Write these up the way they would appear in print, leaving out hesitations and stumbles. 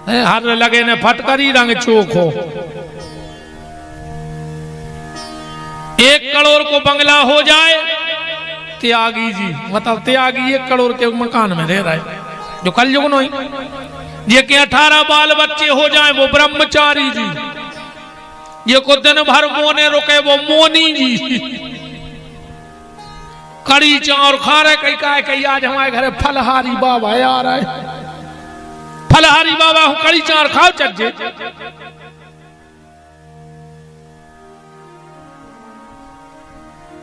हर लगे ने फटकरी रंग चोखो। 1 करोड़ को बंगला हो जाए, त्यागी जी मतलब त्यागी 1 करोड़ के मकान में रह रहा है, जो कल युग नहीं। ये के 18 बाल बच्चे हो जाए, वो ब्रह्मचारी जी। ये को दिन भर मोने रुके, वो मोनी जी। कड़ी चावल खा रहे, कई का कई आज हमारे घर फलहारी बाबा आ रहा है, फलहारी बाबा हूं, कड़ी चावल खाओ चज्जे।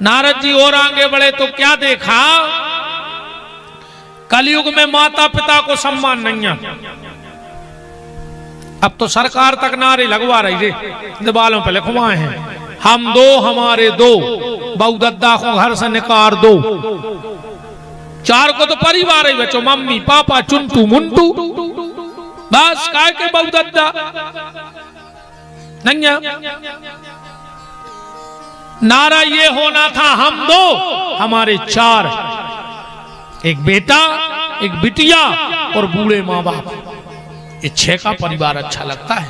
नारद जी और आगे बढ़े तो क्या देखा, कलयुग में माता पिता को सम्मान नहीं है। अब तो सरकार तक नारे लगवा रही रे, दीवालों पे लिखवाए हैं, हम 2 हमारे 2, बहुदद्दा को घर से निकाल दो। 4 को तो परिवार ही बचो, मम्मी पापा चुंटू मुंटू, बस काय के बहुदद्दा नहीं है। नारा ये होना था, हम 2 हमारे 4, एक बेटा एक बिटिया और बूढ़े माँ बाप, ये 6 का परिवार अच्छा लगता है।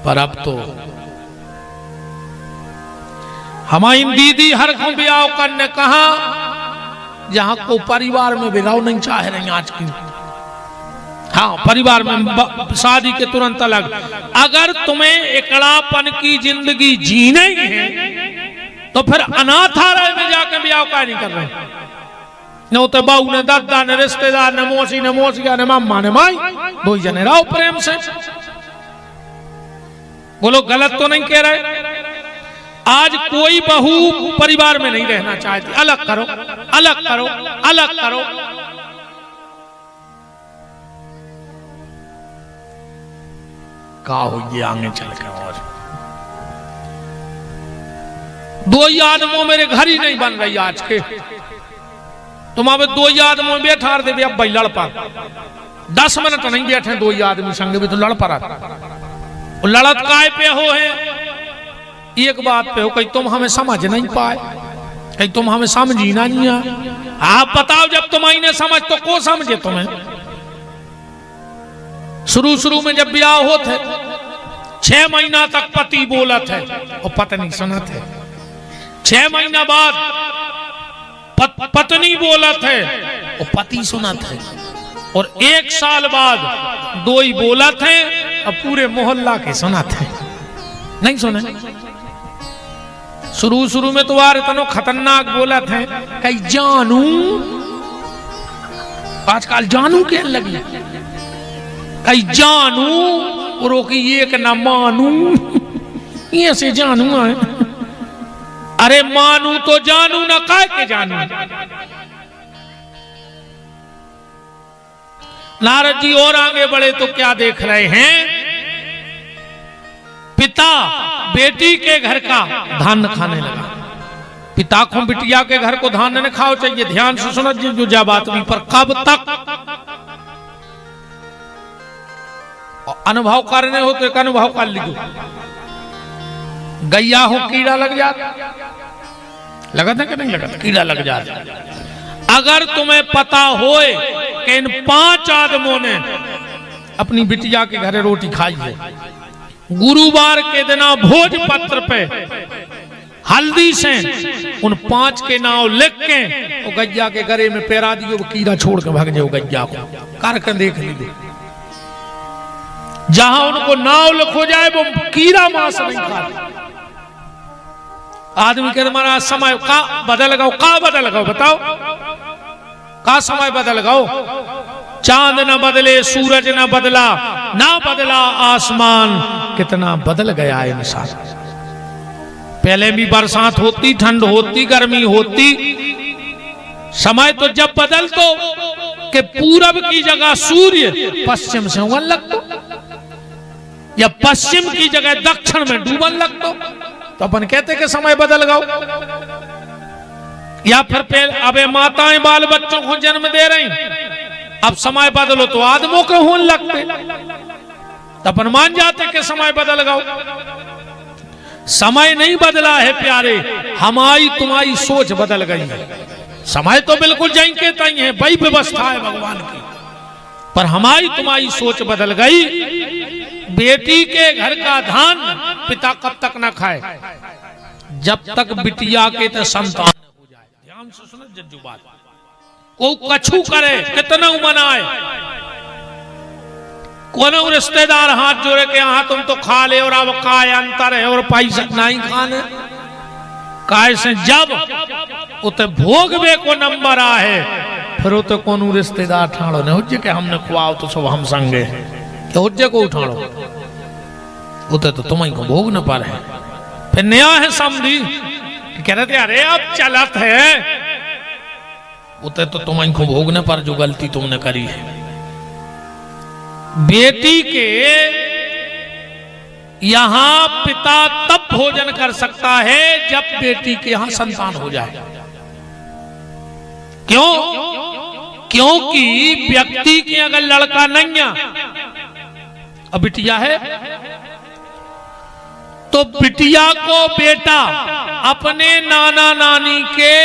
पर अब तो हमारी दीदी हर को ब्याह करने कहा, जहां को परिवार में बिगाव नहीं चाह रही आज की। हाँ, परिवार में शादी के तुरंत अलग। अगर तुम्हें एकड़ापन की जिंदगी जीने ही है तो फिर अनाथालय में जाकर ब्याह का नहीं कर रहे। न तो बहू ने दादा ने रिश्तेदार ने मोसिया ने मामा ने माई, 2 ही जने रहो प्रेम से। बोलो गलत तो नहीं कह रहे। आज कोई बहू परिवार में नहीं रहना चाहती, अलग करो अलग करो अलग करो। का हो ये आगे चल के, और 2 ही आदमों मेरे घर ही नहीं बन रही आज के। तुम अब 2 ही आदमों बैठा दे, अब भाई लड़ पा 10 मिनट नहीं बैठे 2 ही आदमी संग भी तो लड़ पा। लड़त काय पे हो है, एक बात पे हो, कहीं तुम हमें समझ नहीं पाए, कहीं तुम हमें समझी ना नहीं है। आप बताओ, जब तुम इन्हें समझ तो को समझे तुम्हें। शुरू में जब ब्याह होते 6 महीना तक पति बोलत है और पत्नी सुनत है, 6 महीना बाद पत्नी बोलत है और पति सुनत है, और 1 साल बाद 2 ही बोलत है और पूरे मोहल्ला के सुनत है। नहीं सुने? शुरू में तो यार इतना खतरनाक बोलत है, कहीं जानू, आजकल जानू क्या लगी, कहीं जानू रोकी एक न मानू, ये से जानू है। अरे मानू तो जानू ना, काय के जानू। नारद जी और आगे बढ़े तो क्या देख रहे हैं, पिता बेटी के घर का धान खाने लगा। पिता को बिटिया के घर को धान न खाओ चाहिए, ध्यान से सुनो जो जा बात भी। पर कब तक अनुभव करने हो तो एक अनुभव कर लीजिए। गैया हो कीड़ा लग जाता, लगा था कि नहीं लगा था? कीड़ा लग जाता। अगर तुम्हें पता होए कि इन 5 आदमों ने अपनी बिटिया के घर रोटी खाई है, गुरुवार के दिन भोजपत्र पे हल्दी से उन 5 के नाम लिख के वो गैया के गले में पैरा दियो, वो कीड़ा छोड़ के भाग जाओ गैया को। करके देख लीजिए, जहां उनको नाव लिखो जाए वो कीड़ा मांस नहीं खाता। आदमी के तुम्हारा समय का बदल गओ, का बदल गओ बताओ, का समय बदल गओ। चांद न बदले, सूरज न बदला, ना बदला आसमान, कितना बदल गया है इंसान। पहले भी बरसात होती, ठंड होती, गर्मी होती, समय तो जब बदल तो कि पूरब की जगह सूर्य पश्चिम से उगन लगतो, या पश्चिम की जगह दक्षिण में डूबन लगतो, तो अपन कहते कि समय बदल गया। या फिर अब माताएं बाल बच्चों को जन्म दे रही, अब समय बदलो तो आदमों के होने लगते, तो अपन मान जाते कि समय बदल गया। समय नहीं बदला है प्यारे, हमारी तुम्हारी सोच बदल गई है। समय तो बिल्कुल जहीं के तहीं है, वही व्यवस्था है भगवान की। पर हमारी तुम्हारी सोच बदल गई। बेटी के घर का धान पिता कब तक न खाए, जब तक बिटिया के तो संतान हो जाए। ध्यान से सुनो जज्जू बात, को कछु करे कितना मनाए, कोनो रिश्तेदार हाथ जोड़े के यहाँ तुम तो खा ले और अब काय अंतर है और पैसा नहीं खाने काय से जब उते भोगवे को नंबर आए फिर उते कोनो रिश्तेदार ठाड़ो ने हुज्जे के हमने खुआओ तो सब हम संगे के हुज्जे को उठाड़ो उते तो तुम्हें को भोग न पा रहे। फिर नया है समझी कह रहे थे अरे अब चलत है, उते तो तुम्हें को भोग न पर जो गलती तुमने करी है। बेटी के यहां पिता तब भोजन कर सकता है जब बेटी के यहां संतान हो जाए। क्यों? क्योंकि व्यक्ति के अगर लड़का नहीं है और बिटिया है तो बिटिया को बेटा अपने नाना नानी के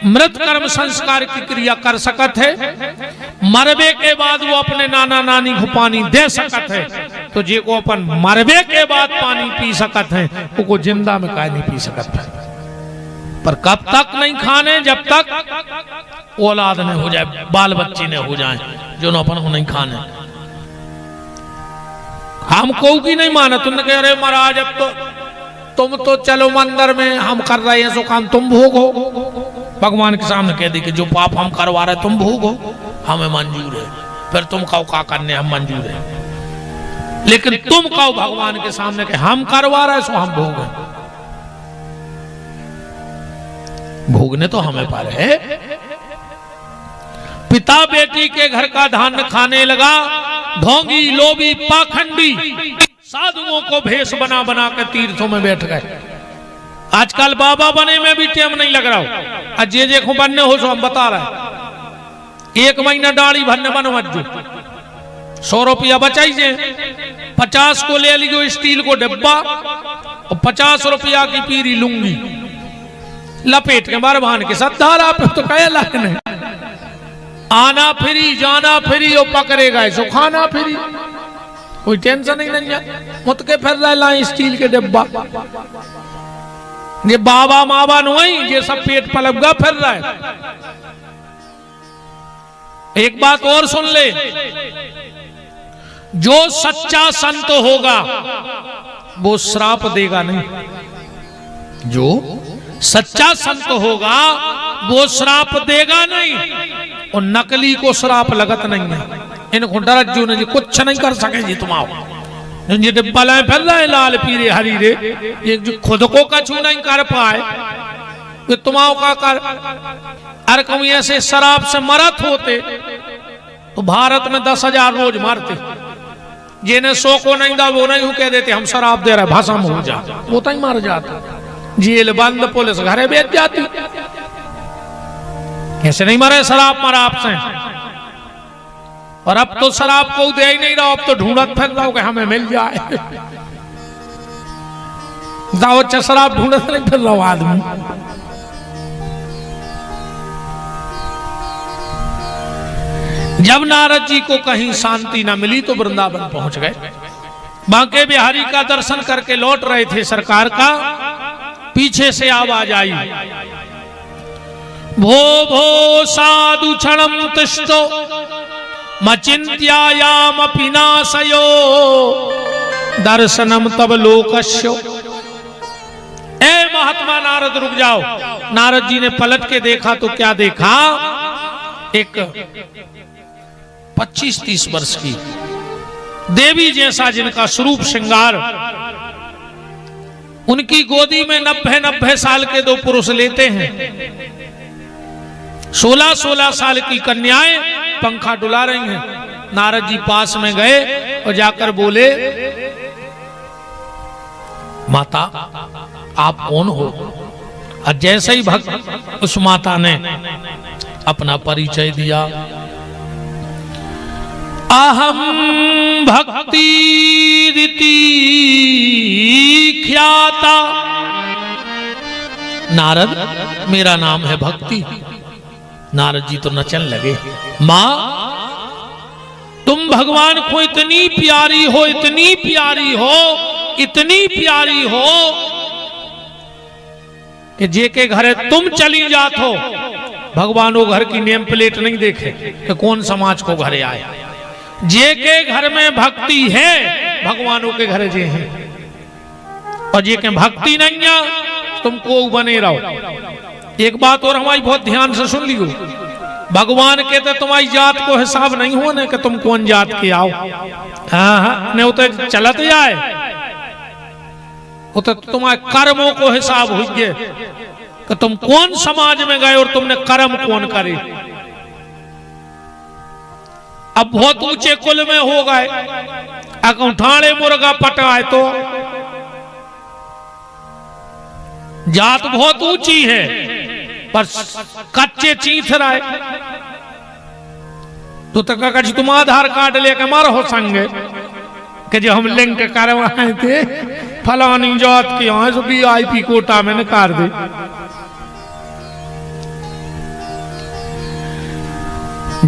मृत कर्म संस्कार की क्रिया कर सकत है, मरबे के बाद वो अपने नाना नानी को पानी दे सकत है, तो जे को अपन मरबे के बाद पानी पी सकत है वो जिंदा में काय नहीं पी सकत है। पर कब तक नहीं खाने, जब तक औलाद ने हो जाए, बाल बच्चे ने हो जाए जो न अपन को नहीं खाने। हमको की नहीं माना, तुमने कह रहे महाराज अब तो तुम तो चलो मंदिर में हम कर रहे हैं सो काम तुम भोगो, भगवान के सामने कह दी कि जो पाप हम करवा रहे तुम भोगो, हमें मंजूर है। फिर तुम कहो का करने हम मंजूर है, लेकिन तुम कहो भगवान के सामने कि हम करवा रहे सो हम भोगे, भोगने तो हमें पर है। पिता बेटी के घर का धान खाने लगा, ढोंगी लोभी पाखंडी साधुओं को भेष बना बना के तीर्थों में बैठ गए। आजकल बाबा बने में भी टाइम नहीं लग रहा हो, आज जे को बनने हो सो हम बता रहे। एक महीना दाढ़ी भरने बनो 100 रुपया बचाइए, 50 को ले लियो स्टील को डिब्बा और 50 रुपया की पीरी लूंगी लपेट के बार भान के साथ धारा पे तो कह लगने आना फ्री जाना फ्री और पकड़ेगा सो खाना फ्री, कोई टेंशन ही नहीं है। मुत के फिर रहा स्टील के डिब्बा, ये बाबा माबा नहीं ये सब पेट पलपगा फिर रहा है। एक बात और सुन ले, जो सच्चा संत होगा वो श्राप देगा नहीं, जो सच्चा संत होगा वो श्राप देगा नहीं, और नकली को श्राप लगत नहीं है। इनको डर जो नहीं कुछ नहीं कर सके जी तुम आओ ये डिब्बा लाए फिर रहे लाल पीरे हरी रे, ये जो खुद को कछु नहीं कर पाए ये तुमाओ का कर। अरे कभी ऐसे शराब से मरत होते तो भारत में 10,000 रोज मारते, जिन्हें 100 को नहीं दा वो नहीं कह देते हम शराब दे रहे भाषा में हो जा, वो तो ही मार जाता, जेल बंद, पुलिस घरे बेच जाती। ऐसे नहीं मरे शराब मरा आपसे, और अब तो शराब को दे ही नहीं रहा, अब तो ढूंढत फिर रहा कि हमें मिल जाए। जाओ अच्छा शराब ढूंढत नहीं फिर रहा आदमी। जब नारद जी को कहीं शांति न मिली तो वृंदावन पहुंच गए। बांके बिहारी का दर्शन करके लौट रहे थे सरकार का, पीछे से आवाज आई, भो भो साधु क्षणम तिष्ठो मचिंत्यायाम पिनाशयो दर्शनम तब लोकस्यो। ए महात्मा नारद रुक जाओ। नारद जी ने पलट के देखा तो क्या देखा, एक 25-30 वर्ष की देवी जैसा जिनका स्वरूप श्रृंगार, उनकी गोदी में 90 साल के 2 पुरुष लेते हैं, 16 साल की कन्याएं पंखा डुला रही हैं। नारद जी पास में गए और जाकर बोले, माता आप कौन हो? और जैसे ही भक्त उस माता ने अपना परिचय दिया, अहम भक्ति रीति ख्याता, नारद मेरा नाम है भक्ति। नारद जी तो नचन लगे, मां तुम भगवान को इतनी प्यारी हो, इतनी प्यारी हो, इतनी प्यारी हो कि जे के घरे तुम चली जात हो, भगवान वो घर की नेम प्लेट नहीं देखे कि कौन समाज को घरे आए। जे के घर में भक्ति है, भगवानों के घरे जे हैं, और जे के भक्ति नहीं है तुमको बने रहो। एक बात और हमारी बहुत ध्यान से सुन लियो, भगवान के तो तुम्हारी जात को हिसाब नहीं हो ना कि तुम कौन जात के आओ। हाँ नहीं तो चलत जाए, वो तो तुम्हारे कर्मों को हिसाब हो गए कि तुम कौन समाज में गए और तुमने कर्म कौन करे। अब बहुत ऊंचे कुल में हो गए, अकौठाणे मुर्गा पटाए तो जात बहुत ऊंची है, पर कच्चे चीथ रहे तो तक तुम आधार कार्ड लेके मारो हो संगे कि जो हम लिंक करवाए थे फलानी जात के यहाँ जो VIP कोटा में निकाल दे।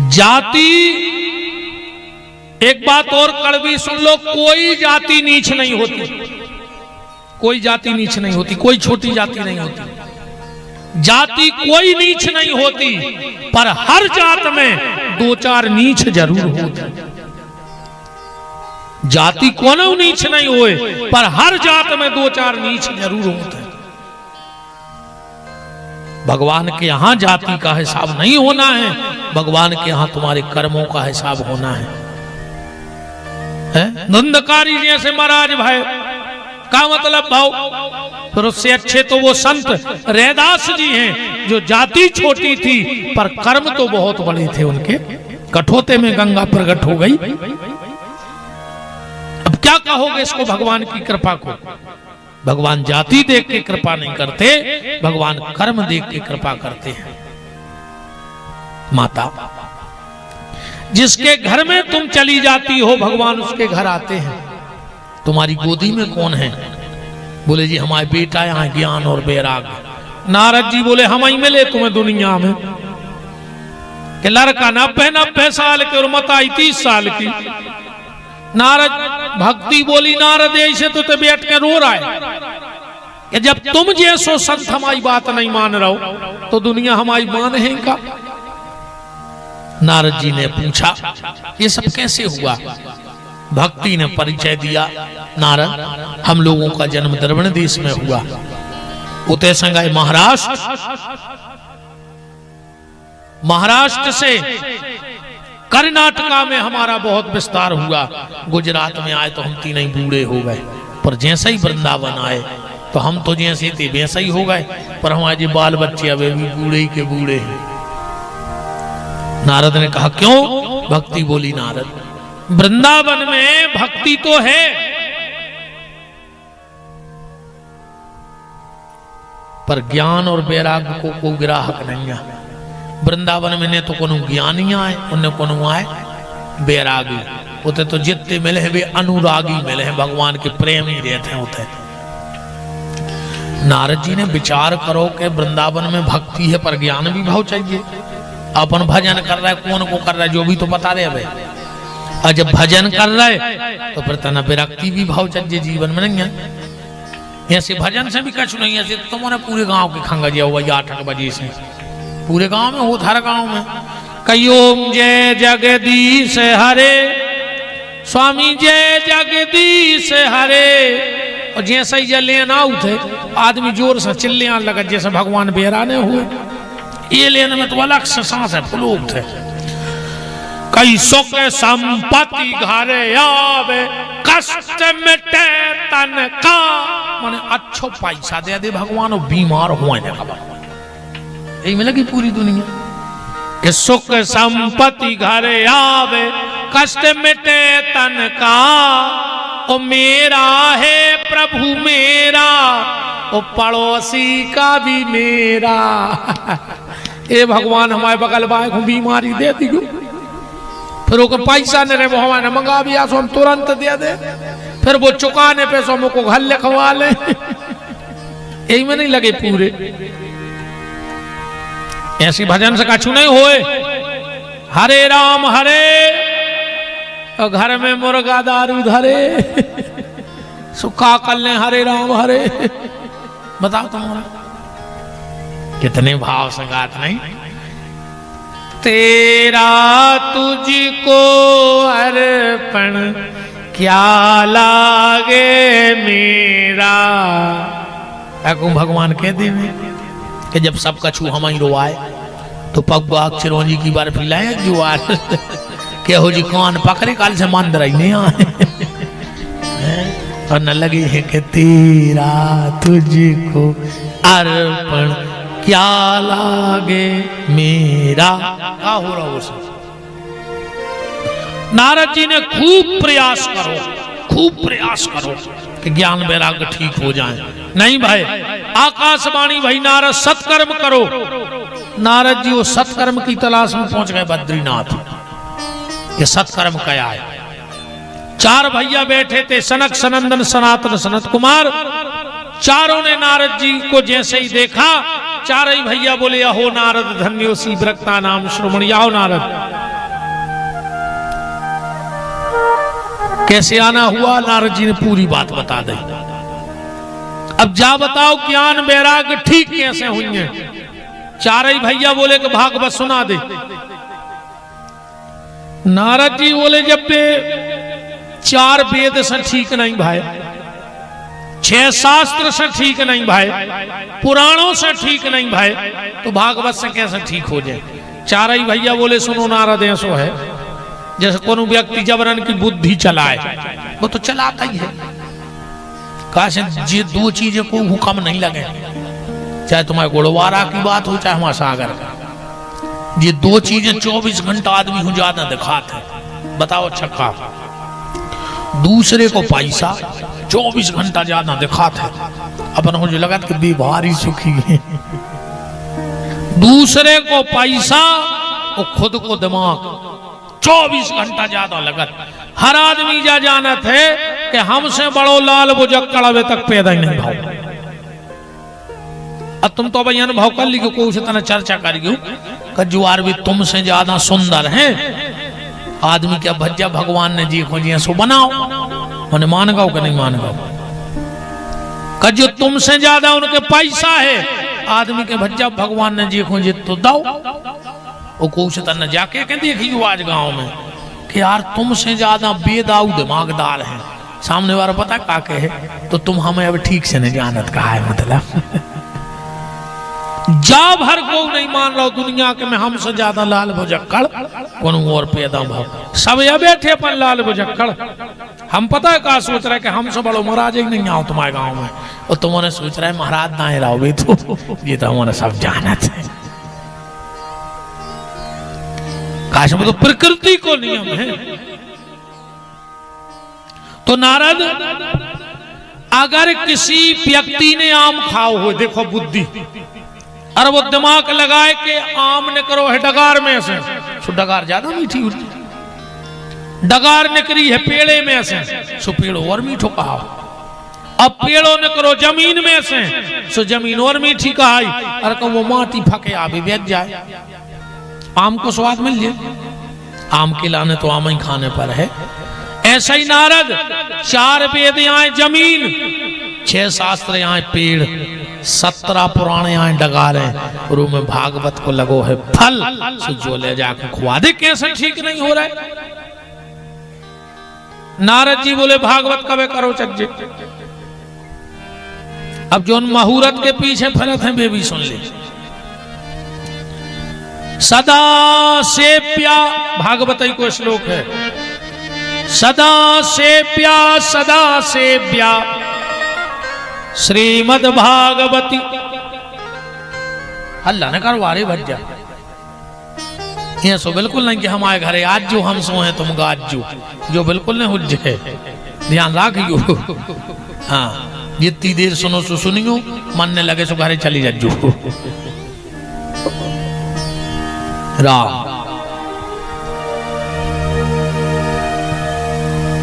जाति, एक बात और कड़वी सुन लो, कोई जाति नीच नहीं होती, कोई जाति नीच नहीं होती, कोई छोटी जाति नहीं होती, जाति कोई नीच नहीं होती, पर हर जात में दो चार नीच जरूर होते। जाति कोनो नीच नहीं होए, पर हर जात में दो चार नीच जरूर होते हैं। भगवान के यहां जाति का हिसाब नहीं होना है, भगवान के यहां तुम्हारे कर्मों का हिसाब होना है। नंदकारी जैसे महाराज भाई का मतलब भाव, फिर उससे अच्छे तो वो संत रैदास जी हैं जो जाति छोटी थी पर कर्म तो बहुत बड़े थे उनके। कठोते में गंगा प्रकट हो गई। अब क्या कहोगे इसको भगवान की कृपा को? भगवान जाति देख के कृपा नहीं करते, भगवान कर्म देख के कृपा करते हैं। माता, जिसके घर में तुम चली जाती हो भगवान उसके घर आते हैं। तुम्हारी गोदी में कौन है? बोले जी हमारे बेटा यहाँ ज्ञान और वैराग। नारद जी बोले हम ही मिले तुम्हें दुनिया में कि लड़का 90 साल के और मताई 30 साल की। नारद भक्ति बोली, नारद ऐसे तो बैठ के रो रहा है कि जब तुम जैसो संत हमारी बात नहीं मान रहो तो दुनिया हमारी मान है का? नारद जी ने पूछा ये सब कैसे हुआ? भक्ति ने परिचय दिया, नारद हम लोगों का जन्म द्रविड़ देश में हुआ, उते संगाई महाराष्ट्र से कर्नाटका में हमारा बहुत विस्तार हुआ। गुजरात में आए तो हम तीनों ही बूढ़े हो गए, पर जैसे ही वृंदावन आए तो हम तो जैसे थे वैसा ही हो गए, पर हमारे बाल बच्चे अभी भी बूढ़े ही के बूढ़े हैं। नारद ने कहा क्यों? भक्ति बोली, नारद वृंदावन में भक्ति तो है, पर ज्ञान और वैराग्य को कोई ग्राहक नहीं है। वृंदावन में ने तो कोनो ज्ञानी आए, उन्हें कोनो आए वैरागी। उते तो जितने मिले हैं वे अनुरागी मिले हैं, भगवान के प्रेमी रहते हैं उते। नारद जी ने विचार करो कि वृंदावन में भक्ति है पर ज्ञान भी भाव चाहिए। अपन भजन कर रहा है, कौन को कर रहा है जो भी तो बता रहे भाई। और जब भजन कर रहे तो फिर तना विरक्ति भी भाव चाहिए, जीवन में नहीं है। ऐसे भजन से भी कुछ नहीं है। तुम्हारे पूरे गांव के खंगा दिया हुआ 8 बजे से पूरे गांव में हो, हर गांव में कयोम जय जगदीश हरे, स्वामी जय जगदीश हरे। और जैसे ही जल लेना उठे आदमी जोर से चिल्लियां लगा जैसे भगवान बेराने हुए। ये लेने में तो अलग से सांस है, फुलोक थे। कई सुख संपत्ति घरे आवे, कष्ट मिटे तन का। माने अच्छो पैसा दे दे भगवान और बीमार हुए ने खबर यही मिलेगी पूरी दुनिया के। सुख संपत्ति घरे आवे, कष्ट मिटे तन का। ओ मेरा है प्रभु मेरा, ओ पड़ोसी का भी मेरा। ए भगवान हमारे बगल बाय को बीमारी दे दी, फिर वो पैसा न रहे वो हमारे मंगा भी आसो हम तुरंत दे दे, फिर वो चुकाने पे सो हमको घर लिखवा ले। यही में नहीं लगे पूरे। ऐसी भजन से कछु नहीं होए। हरे और घर में मुर्गा दारू धरे, सुखा कल्ले हरे राम हरे। बताओ तुम्हारा कितने भाव संगात नहीं। तेरा तुझको अर्पण क्या लागे मेरा। भगवान कहते हैं कि जब सब कछु हम ही रोआए तो पग बाग चिरौंजी की बार पिलाए जुआर के हो जी कान पकड़े काल से मान रही नहीं आए और न लगे है कि तेरा तुझको अर्पण क्या लागे मेरा। क्या हो रहा हो सब। नारद जी ने खूब प्रयास करो कि ज्ञान वैराग्य ठीक हो जाए। नहीं भाई, आकाशवाणी भाई नारद सत्कर्म करो। नारद जी वो सत्कर्म की तलाश में पहुंच गए बद्रीनाथ। ये सत्कर्म क्या है। चार भैया बैठे थे, सनक सनंदन सनातन सनत कुमार। चारों ने नारद जी को जैसे ही देखा, चारों ही भैया बोले अहो नारद धन्योसी व्रक्ता नाम श्रोमणी। आओ नारद। कैसे आना हुआ नारद जी ने पूरी बात बता दी। अब जा बताओ ज्ञान वैराग्य ठीक कैसे हुई है। चारों ही भैया बोले कि भागवत सुना दे। नारद जी बोले जब पे 4 वेद से ठीक नहीं भाई, 6 शास्त्र से ठीक नहीं भाई, पुराणों से ठीक नहीं भाई, तो भागवत से कैसे ठीक हो जाए। चारों ही भैया बोले सुनो नारद ऐसो है जैसे कोनो व्यक्ति जबरन की बुद्धि चलाए, वो तो चलाता ही है। काश ये 2 चीजें को हुक्म नहीं लगे, चाहे तुम्हारे गुड़वारा की बात हो चाहे हमारा सागर का। ये 2 चीजें 24 घंटा आदमी हो ज्यादा दिखाते। बताओ छक्का दूसरे को पैसा 24 घंटा ज्यादा दिखाते, अपन मुझे लगा कि बेभारी सुखी है। दूसरे को पैसा और खुद को दिमाग 24 घंटा ज्यादा लगत। हर आदमी जा जानत है कि हमसे बड़ो लाल बुजक्कड़ अभी तक पैदा ही नहीं भाव। अब तुम तो भाई अनुभव कर ली को उसे तना चर्चा करियो कि जुआर भी तुमसे ज्यादा सुंदर है। आदमी क्या भज्जा भगवान ने जी खोजिए सो बनाओ, मैंने मान गाओ कि नहीं मान गाओ। कि जो तुमसे ज्यादा उनके पैसा है, आदमी के भज्जा भगवान ने जी खोजिए तो दाओ। वो कुछ न जाके के देखियो आज गांव में कि यार तुमसे ज्यादा बेदाऊ दिमागदार है। सामने वाला पता का कहे तो तुम हमें अब ठीक से नहीं जानत कहा है। मतलब जा भर को नहीं मान रहा दुनिया के में हमसे ज्यादा लाल भुजक्कड़ कौन और पैदा भाव। सब ये बैठे अपन लाल भुजक्कड़। हम पता है कहा सोच रहे कि हमसे बड़ो महाराज ही नहीं आओ तुम्हारे गाँव में, और तुमने सोच रहे महाराज ना रहो भी तो ये तो हमारे सब जानत है। काश में तो प्रकृति को नियम है। तो नारद अगर किसी व्यक्ति ने आम खाओ हो, देखो बुद्धि, और वो दिमाग लगाए कि आम ने करो है डगार में से, सो डगार ज्यादा मीठी होती। डगार निकली है पेड़े में से, सो पेड़ो और मीठो कहा। अब पेड़ों ने करो जमीन में से, सो जमीन और मीठी कहाई। और को वो माटी फके आगे बेच जाए, आम को स्वाद मिल जाए। आम के लाने तो आम ही खाने पर है। ऐसा ही नारद 4 वेद यहाँ जमीन, 6 शास्त्र यहाँ पेड़, 17 पुराणे यहाँ डगारे, और में भागवत को लगो है फल। सो जो ले जाकर खुआ दे। कैसे ठीक नहीं हो रहा है। नारद जी बोले भागवत कबे करो चज्जे। अब जो मुहूर्त के पीछे फरत है वे भी सुन ले। सदा सेव्या भागवत को श्लोक है, सदा सेव्या श्रीमद् भागवती। अल्लाह ने करो वारे भज्जा ये सो बिल्कुल नहीं कि हमारे घरे आज जो हम सो हैं तुम गाज जो बिल्कुल नहीं हुज है। ध्यान रखियो। हाँ जितनी देर सुनो सो सुनियो, मन ने लगे सो घरे चली जाजो। राम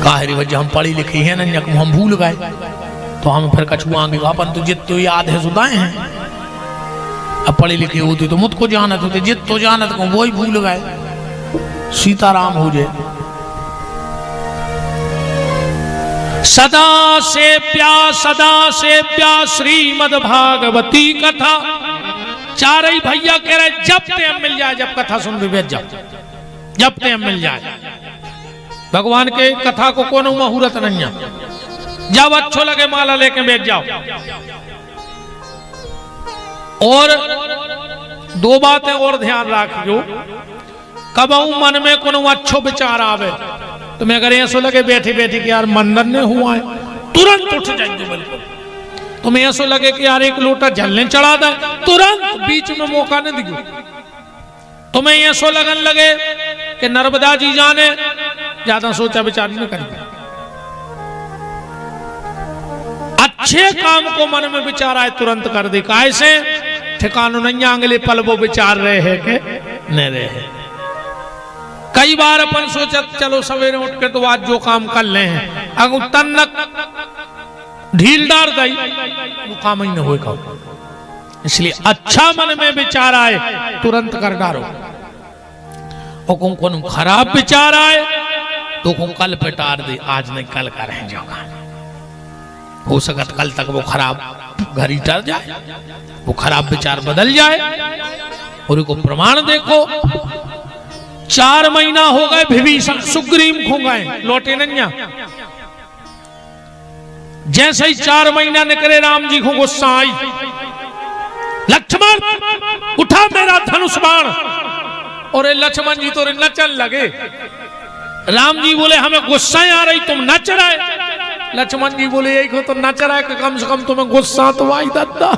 काहरी वजह हम पढ़ी लिखी है ना, हम भूल गए तो हम फिर कछुआंगे। अपन तो जित तो याद है सुधाए हैं। अब पढ़ी लिखी होती तो मुझको जानत होते, जित तो जानत को वही भूल गए। सीताराम हो जाए। सदा से प्या श्रीमद भागवती कथा। चार ही भैया कह रहे जब टाइम मिल जाए, जब कथा सुन भी बैठ जाओ, जब टाइम मिल जाए। भगवान के कथा को कोनो मुहूर्त नहीं है, जब अच्छो लगे माला लेके बैठ जाओ। और दो बातें और ध्यान रखियो, कबहू मन में कोनो अच्छो विचार आवे तुम्हें अगर ऐसा लगे बैठे बैठे कि यार मंदन ने हुआ है, तुरंत उठ जाएंगे। बिल्कुल तुम्हें ऐसा लगे कि यार एक लोटा जलने चढ़ा दे, तुरंत बीच में मौका नहीं दियो। तुम्हें ऐसा लगन लगे कि नर्मदा जी जाने, ज्यादा सोचा विचार नहीं करेंगे। अच्छे काम को मन में विचार आए तुरंत कर दे। कैसे ठिकानो नहीं आंगले पल वो विचार रहे हैं कि नहीं रहे। कई बार अपन सोचा चलो सवेरे उठ के तो आज जो काम कर ले हैं, अगर तन्नक ढील डाल गई वो काम ही न होगा। इसलिए अच्छा मन में विचार आए तुरंत कर डालो। और को खराब विचार आए तो कल पे टार दे, आज नहीं कल का रह जाओगा। हो सकता कल तक वो खराब घड़ी टर जाए, वो खराब विचार बदल जाए। और को प्रमाण देखो, 4 महीना हो गए विभीषण सुग्रीव खो गए, लौटे नहीं। जैसे ही 4 महीना निकले राम जी को गुस्सा आई, लक्ष्मण उठा मेरा धनुष बाण। और लक्ष्मण जी तो नचन लगे। राम जी बोले हमें गुस्सा आ रही, तुम नच रहे। लक्ष्मण जी बोले यही को तो नच रहा है कि कम से कम तुम्हें गुस्सा तो आई दादा।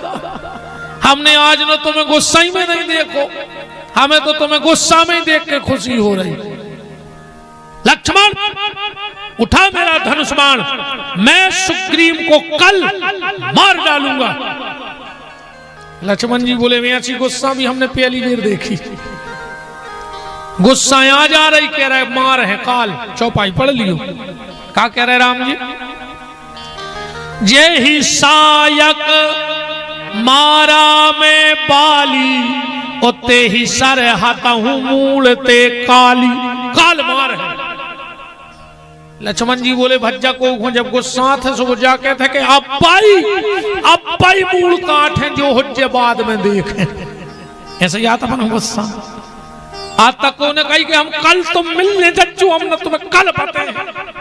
हमने आज न तुम्हें गुस्सा ही में नहीं देखो, हमें तो तुम्हें गुस्सा में ही देख के खुशी हो रही। लक्ष्मण उठा मेरा धनुष बाण, मैं सुग्रीव को कल मार डालूंगा। लक्ष्मण जी बोले मैं ऐसी गुस्सा भी हमने पहली बार देखी। गुस्सा आ जा रही, कह रहे मार है काल, चौपाई पढ़ लियो। क्या कह रहे राम जी? जे ही सायक मारा में बाली, ओते ही सर हाथा हूं मूलते काली। काल मार है। लक्ष्मण जी बोले भज्जा को जब गुस्सा थे सो जाके थे कि अब्बाई मूल काट है जो हुज्जे बाद में देखें। ऐसे याद अपन गुस्सा आज तक को ने कही कि हम कल तो मिलने जज्जू, हम न तुम्हें कल पता है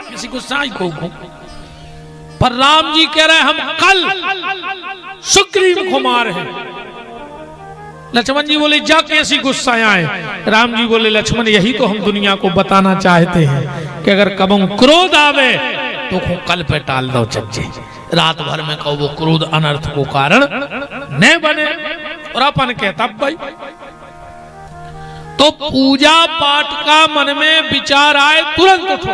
किसी गुस्सा ही को। पर राम जी कह रहे हम कल सुग्रीव को मार है। लक्ष्मण जी बोले जा कैसी गुस्सा आए। राम जी बोले लक्ष्मण यही तो हम दुनिया को बताना चाहते हैं कि अगर कबम क्रोध आवे तो कल पे टाल दो चज्जे। रात भर में कहो वो क्रोध अनर्थ को कारण न बने। और अपन कहता भाई तो पूजा पाठ का मन में विचार आए तुरंत उठो।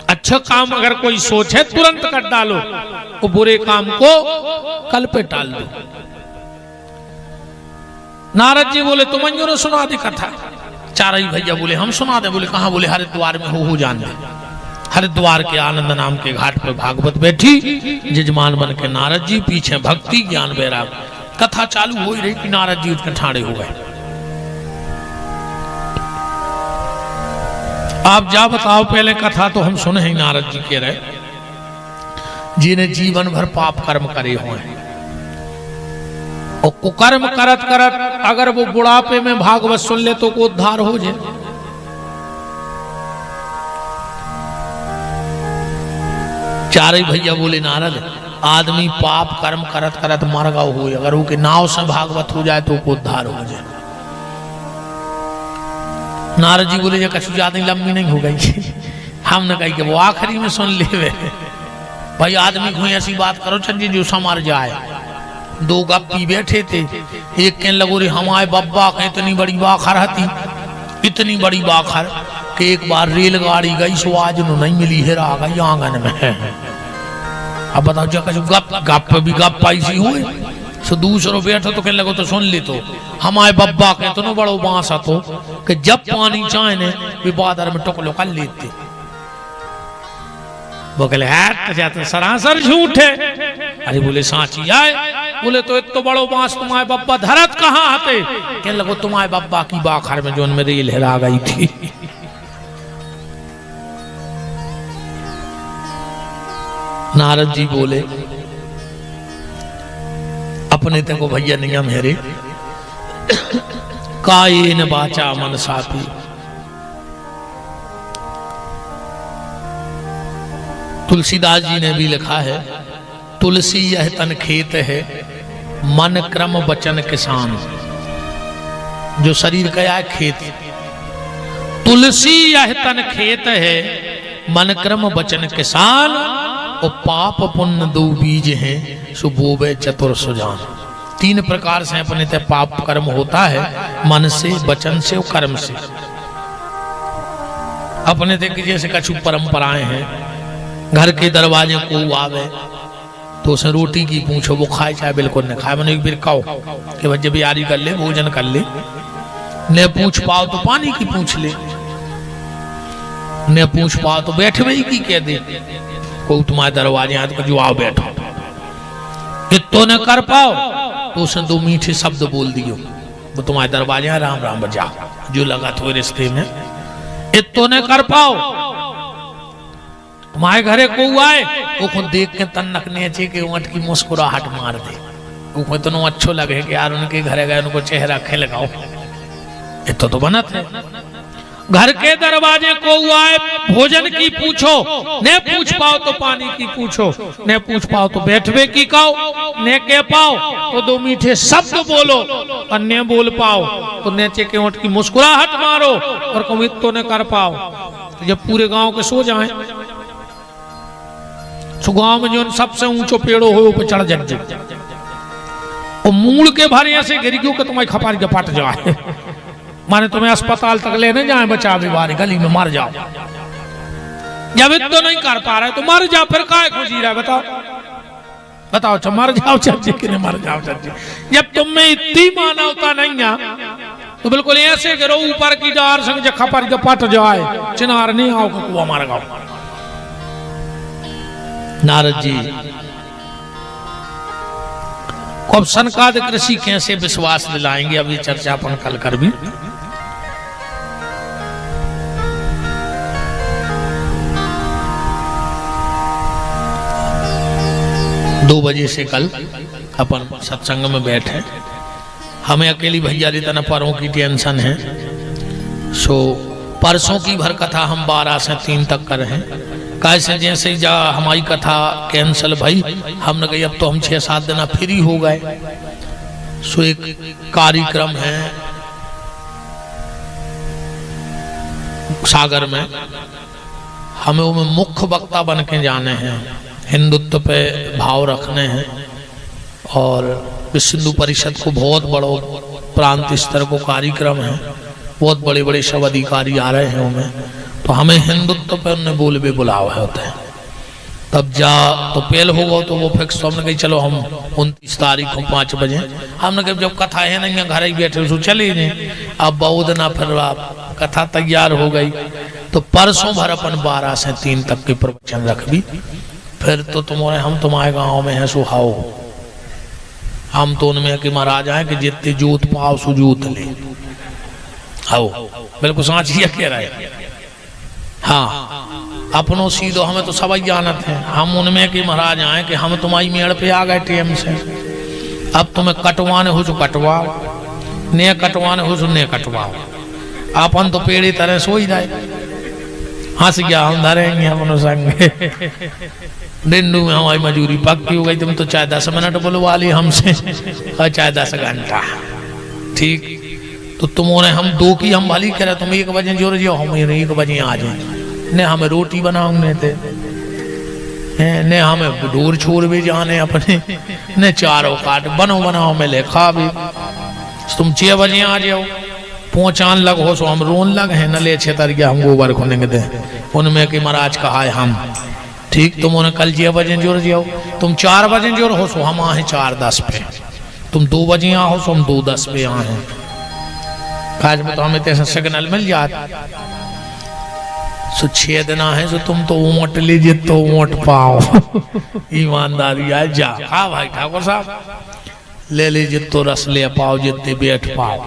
अच्छा काम अगर कोई सोचे तुरंत कर डालो, वो बुरे काम को कल पे टाल दो। नारद जी बोले तुम ने सुना दी कथा। चारई भैया बोले हम सुना दे। बोले कहां? बोले हरिद्वार में हो जान दे। हरिद्वार के आनंद नाम के घाट पे भागवत बैठी, जजमान बन के नारद जी, पीछे भक्ति ज्ञान वैराग। कथा चालू हो ही रही कि नारद जी उठ ठाड़े हो गए। आप जा बताओ पहले कथा तो हम सुने ही। नारद जी कह रहे जिन्हें जीवन भर पाप कर्म करे हुए हैं और कुकर्म करत करत अगर वो बुढ़ापे में भागवत सुन ले तो को उद्धार हो जाए। चारे भैया बोले नारद आदमी पाप कर्म करत करत मर गया हो, अगर वो के नाव से भागवत हो जाए तो को उद्धार हो जाए। नारद जी बोले कछु ज्यादा लंबी नहीं हो गई। हमने कही कि वो आखिरी में सुन ले। भाई आदमी को ऐसी बात करो चंदी जो समर जाए। 2 गप्पी बैठे थे, एक कहने लगो रे हमारे बब्बा के इतनी बड़ी बाखर हती, इतनी बड़ी बाखर कि एक बार रेलगाड़ी गई सो आज नो नहीं मिली, हेरा गई आंगन में। अब बताओ जो कछु गप भी गप ऐसी हुई सो दूसरो बैठो तो कहने लगो तो सुन ले। तो हमारे बब्बा के इतनो बड़ो बांस तो कि जब पानी चाहे ने वे बादर में टुकलो कर लेते। वो कहले है तो सरासर झूठ है। अरे बोले सांची आए। बोले तो इतो बड़ो बांस तुम्हारे बब्बा धरत कहाँ आते? कहने लगो तुम्हारे बब्बा की बाखर में जो उनमें रेल हेरा गई थी। नारद जी बोले अपने ते को भैया नियम है रे, कायेन बाचा मन साथी। तुलसीदास जी ने भी लिखा है, तुलसी यह तन खेत है, मन क्रम वचन किसान। जो शरीर का है खेत, तुलसी यह तन खेत है, मन क्रम वचन किसान। और पाप पुण्य दो बीज हैं, सो बोवे चतुर सुजान। 3 प्रकार से अपने ते पाप कर्म होता है, मन से, वचन से और कर्म से। अपने ते जैसे कछु परंपराएं हैं, घर के दरवाजे को आवे तो उसे रोटी की पूछो, वो खाए चाहे बिल्कुल न खाए, मैंने एक बार कहो कि भाई जब यारी कर ले, भोजन कर ले, न पूछ पाओ तो पानी की पूछ ले, न पूछ पाओ तो बैठे वही की कह दे, कोई तुम्हारे दरवाजे आए तो जो आओ बैठो। इतो न कर पाओ तो उसने 2 मीठे शब्द बोल दियो, वो तुम्हारे दरवाजे आए, राम राम बजा जो लगा तो रिश्ते में। इतो न कर पाओ, तुम्हारे घरे को आए वो खुद देख के तन नकने चे के ऊँट की मुस्कुराहट मार दे, वो तो अच्छो लगे कि यार उनके घरे गए, उनको चेहरा खिलगाओ। इतो तो बनत है। घर के दरवाजे को आए, भोजन की पूछो, न पूछ पाओ तो पानी की पूछो, न पूछ पाओ तो बैठवे की कहो, न कह पाओ तो 2 मीठे शब्द बोलो, और न बोल पाओ तो नीचे के ऊँट की मुस्कुराहट मारो, और कभी तो न कर पाओ तो जब पूरे गांव के सो जाएं, तो गांव में जो सबसे ऊंचो पेड़ो हो पे चढ़ जाए, और मूल के भारे ऐसे गिर गयो कि तुम्हारी खपार के पट जाए, माने तुम्हें अस्पताल तक लेने जाए, बचा भी बारी गली में मर जाओ। जब तो नहीं कर पा रहे तो मर जाओ, फिर काय खुशी रहा बताओ, बताओ अच्छा मर जाओ चाची कि नहीं मर जाओ चाची। जब तुम में इतनी मानवता नहीं है तो बिल्कुल ऐसे गिरो ऊपर की डार संग खपर के पट जाए, चिनार नहीं आओ कुआ मार गाओ। नारद जी को अब सनकादिक ऋषि कैसे विश्वास दिलाएंगे, अब ये चर्चा अपन कल कर भी। 2 बजे से कल अपन सत्संग में बैठे, हमें अकेली भैया इतना परों की टेंशन है, सो परसों की भर कथा हम 12 से 3 तक कर हैं। कैसे जैसे जा हमारी कथा कैंसल भाई, हमने कही अब तो हम 6-7 दिन फ्री हो गए, सो एक कार्यक्रम है सागर में, हमें वो मुख्य वक्ता बन के जाने हैं, हिंदुत्व पे भाव रखने हैं, और विश्व हिंदू परिषद को बहुत बड़ो प्रांत स्तर को कार्यक्रम है, बहुत बड़े बड़े सब अधिकारी आ रहे हैं उनमें, तो हमें हिंदुत्व पे उन्हें बोल भी बुलावा होते हैं। तब जा तो पहल होगा तो वो फिक्स, तो हमने कही चलो हम 29 तारीख को 5 बजे, हमने कहा जब कथा है नहीं घर ही बैठे तो चले जाए। अब बहुत ना फिर कथा तैयार हो गई, तो परसों भर अपन 12 से 3 तक के प्रवचन रख भी, फिर तो तुम्हारे हम तुम्हारे गांव में है सुहाओ, हम तो उनमें कि महाराज आए कि जितने जूत पाओ सुजूत ले आओ, बिल्कुल साँचिया कह रहे। हाँ अपनों सीधो हमें तो सब जानत है, हम उनमें कि महाराज आए कि हम तुम्हारी मेड़ पे आ गए टेम से, अब तुम्हें कटवाने हो तो कटवाओ, ने कटवाने हो तो ने कटवाओ, अपन तो पेड़ी तरह सो ही जाए। हंस गया हम धरेंगे अपनों संग डिंडू में हमारी मजूरी पक्की हो गई, तुम तो चाहे 10 मिनट बुलवा ली हमसे और चाहे 10 घंटा, ठीक तो तुमने हम 2 की हम भली कह रहे, तुम 1 बजे जोर जाओ, हम 1 बजे आ जाए, ने हमें रोटी बनाऊंगे थे, ने हमें दूर छोड़ भी जाने अपने, ने चारों काट बनो बनाओ में ले खा भी, तुम 6 बजे आ जाओ, पहुंचान लग हो सो हम रोन लग है, न ले 6 तारीख हम गोबर खोलेंगे दे उनमें कि महाराज कहा है हम, ठीक तुम उन्हें कल 6 बजे जोर जाओ, तुम 4 बजे जोर हो सो हम आए 4:10 पे, तुम 2 बजे आओ सो हम 2:10 पे आए, आज में तो हमें तैसे सिग्नल मिल जाता, सो 6 दिन है, सो तुम तो वोट लीजिए तो वोट पाओ ईमानदारी है जा, हाँ भाई ठाकुर साहब ले लीजिए तो रस ले पाओ, जितने बैठ पाओ।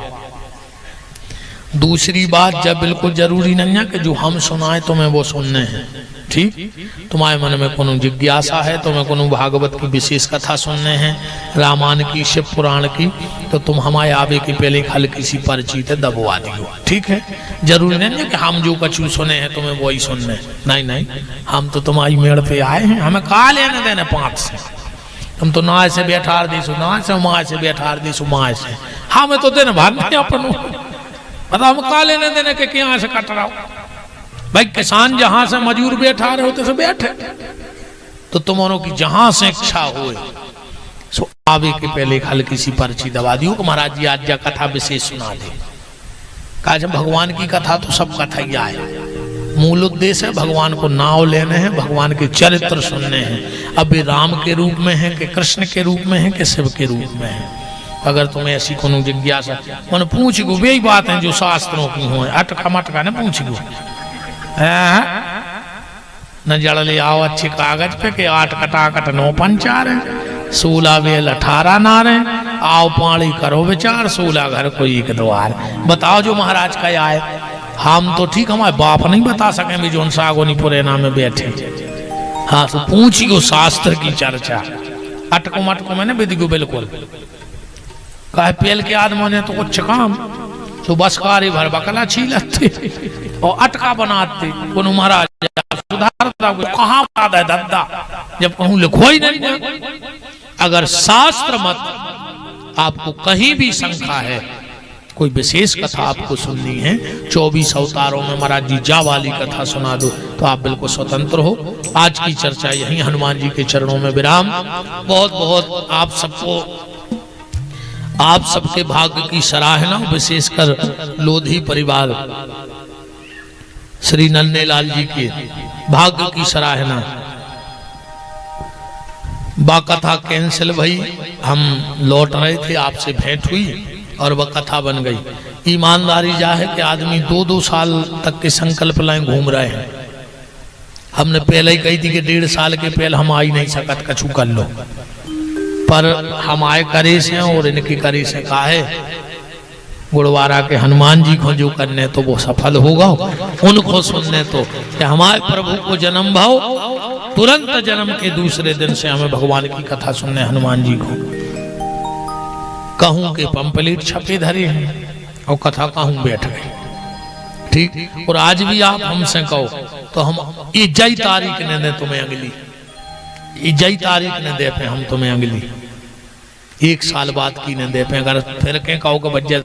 दूसरी बात, जब बिल्कुल जरूरी नहीं है कि जो हम सुनाए तुम्हें वो सुनने हैं, ठीक, तुम्हारे मन में कोनो जिज्ञासा है, तुम्हें कोनो भागवत की विशेष कथा सुनने हैं, रामायण की, शिव पुराण की, तो तुम हमारे आवे के पहले हल्की सी पर्ची थे दबवा दियो। ठीक है, जरूरी नहीं है कि हम जो कछु सुने हैं तुम्हें वही सुनने, नहीं नहीं, हम तो तुम्हारी मेड़ पे आए हैं, हमें कहा लेने देने पाँच से, तुम तो ना से बैठार दीसु ना से, माँ से बैठार दीसु माँ से, हमें तो देने भाग नहीं अपन, मतलब हम कहा लेने देने के यहाँ से कट रहा हो भाई। किसान जहां से मजूर बैठा रहे होते से बैठे, तो तुम्हारों की जहां से इच्छा हो सो आवे के पहले हल्की सी पर्ची दबा दियो कि महाराज जी आज या कथा विशेष सुना दे। कहा जब भगवान की कथा तो सब कथा ही आए, मूल उद्देश्य है भगवान को नाव लेने हैं, भगवान के चरित्र सुनने हैं। अब वे राम के रूप में है कि कृष्ण के रूप में है कि शिव के रूप में है। अगर तुम्हें ऐसी कोनो जिज्ञासा मन पूछ गो, वही बात है जो शास्त्रों की हो, अटका मटका न पूछ गो, न जड़ ले आओ अच्छे कागज पे के 8 कटाकट 9 पंचार है, 16 बेल 18 नार है, आओ पानी करो विचार, 16 घर को एक द्वार। बताओ जो महाराज का आए, हम तो ठीक हमारे बाप नहीं बता सके भी जो सागोनी पुरेना में बैठे। हाँ तो पूछी गो शास्त्र की चर्चा, अटको मटको मैंने विधि को बिल्कुल कहे पेल के आदमी ने तो कुछ काम तो बस कारी भर बकला छीलते और अटका बनाते, कोनो महाराज सुधारता कहाँ बात है दद्दा, जब कहूँ लिखो ही नहीं। अगर शास्त्र मत आपको कहीं भी शंका है, कोई विशेष कथा आपको सुननी है, 24 अवतारों में महाराज जी जा वाली कथा सुना दो, तो आप बिल्कुल स्वतंत्र हो। आज की चर्चा यही हनुमान जी के चरणों में विराम। बहुत बहुत आप सबको, आप सबके भाग्य की सराहना, विशेषकर लोधी परिवार श्री नन्हेलाल जी के भाग्य की सराहना। बा कथा कैंसिल भई, हम लौट रहे थे, आपसे भेंट हुई और वह कथा बन गई। ईमानदारी जा है कि आदमी 2-2 साल तक के संकल्प लाए घूम रहे हैं। हमने पहले ही कही थी कि 1.5 साल के पहले हम आ ही नहीं सकत, कछु कर लो, पर हम आए करे से और इनके करे से कहा है गुड़वारा के हनुमान जी को जो करने तो वो सफल होगा, उनको सुनने तो कि हमारे प्रभु को जन्म भाव, तुरंत जन्म के दूसरे दिन से हमें भगवान की कथा सुनने हनुमान जी को। कहूं के पंपलेट छपे धरे हैं और कथा कहूं बैठ गई। ठीक, और आज भी आप हमसे कहो तो हम इजई तारीख ने दे तुम्हें अगली, इजई तारीख ने दे पे हम तुम्हें अगली 1 साल बाद की ने दे पे। अगर फिर के कहो के बच्चे